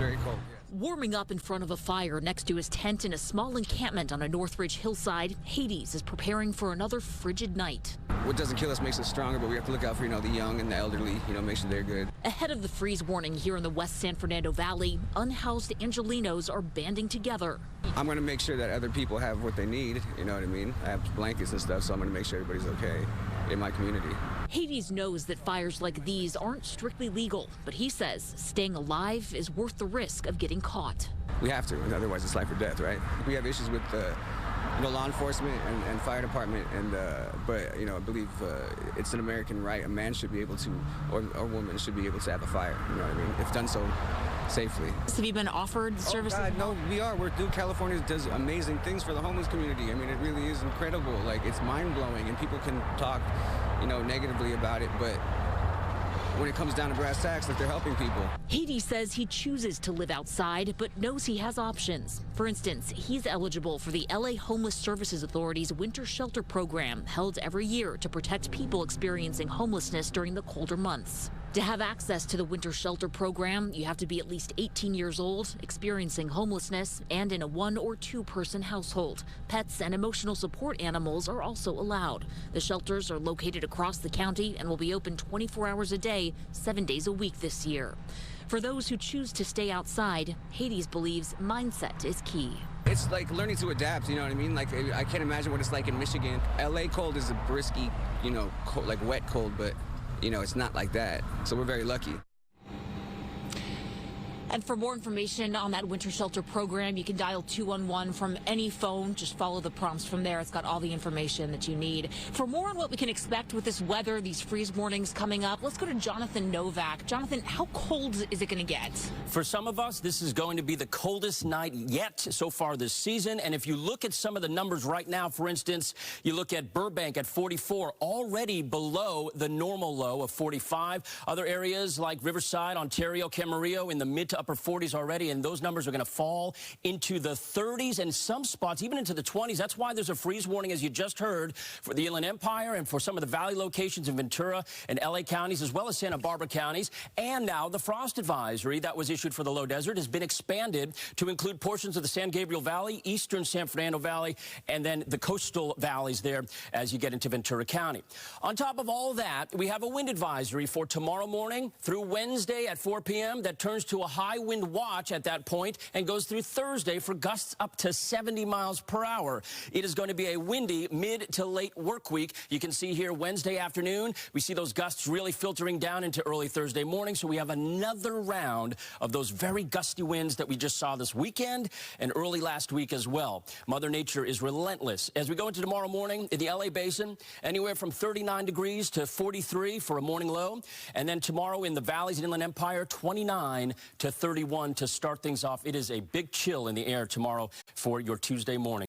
very cold. Yes. Warming up in front of a fire next to his tent in a small encampment on a Northridge hillside, Hades is preparing for another frigid night. What doesn't kill us makes us stronger, but we have to look out for, the young and the elderly, make sure they're good. Ahead of the freeze warning here in the West San Fernando Valley, unhoused Angelinos are banding together. I'm going to make sure that other people have what they need, you know what I mean? I have blankets and stuff, so I'm going to make sure everybody's okay in my community. Hades knows that fires like these aren't strictly legal, but he says staying alive is worth the risk of getting caught. We have to, otherwise it's life or death, right? We have issues with law enforcement and fire department, but I believe it's an American right. A man should be able to, or a woman should be able to have a fire, you know what I mean, if done so safely. Have you been offered services? God, no, we are. California does amazing things for the homeless community. I mean, it really is incredible. Like, it's mind-blowing, and people can talk, negatively about it, but when it comes down to brass tacks, that they're helping people. Hades says he chooses to live outside, but knows he has options. For instance, he's eligible for the LA Homeless Services Authority's winter shelter program, held every year to protect people experiencing homelessness during the colder months. To have access to the winter shelter program, you have to be at least 18 years old, experiencing homelessness, and in a 1- or 2-person household. Pets and emotional support animals are also allowed. The shelters are located across the county and will be open 24 hours a day, 7 days a week this year. For those who choose to stay outside, Hades believes mindset is key. It's like learning to adapt, you know what I mean? Like, I can't imagine what it's like in Michigan. LA cold is a brisky, cold, like wet cold, but it's not like that, so we're very lucky. And for more information on that winter shelter program, you can dial 211 from any phone. Just follow the prompts from there. It's got all the information that you need. For more on what we can expect with this weather, these freeze warnings coming up, let's go to Jonathan Novak. Jonathan, how cold is it going to get? For some of us, this is going to be the coldest night yet so far this season. And if you look at some of the numbers right now, for instance, you look at Burbank at 44, already below the normal low of 45. Other areas like Riverside, Ontario, Camarillo in the mid to upper 40s already, and those numbers are going to fall into the 30s and some spots even into the 20s. That's why there's a freeze warning, as you just heard, for the Inland Empire and for some of the valley locations in Ventura and LA counties, as well as Santa Barbara counties. And now the frost advisory that was issued for the low desert has been expanded to include portions of the San Gabriel Valley, eastern San Fernando Valley, and then the coastal valleys there as you get into Ventura County. On top of all that, we have a wind advisory for tomorrow morning through Wednesday at 4 p.m. that turns to a high wind watch at that point and goes through Thursday for gusts up to 70 miles per hour. It is going to be a windy mid to late work week. You can see here Wednesday afternoon, we see those gusts really filtering down into early Thursday morning. So we have another round of those very gusty winds that we just saw this weekend and early last week as well. Mother Nature is relentless. As we go into tomorrow morning in the LA basin, anywhere from 39 degrees to 43 for a morning low. And then tomorrow in the valleys and Inland Empire, 29 to 31 to start things off. It is a big chill in the air tomorrow for your Tuesday morning.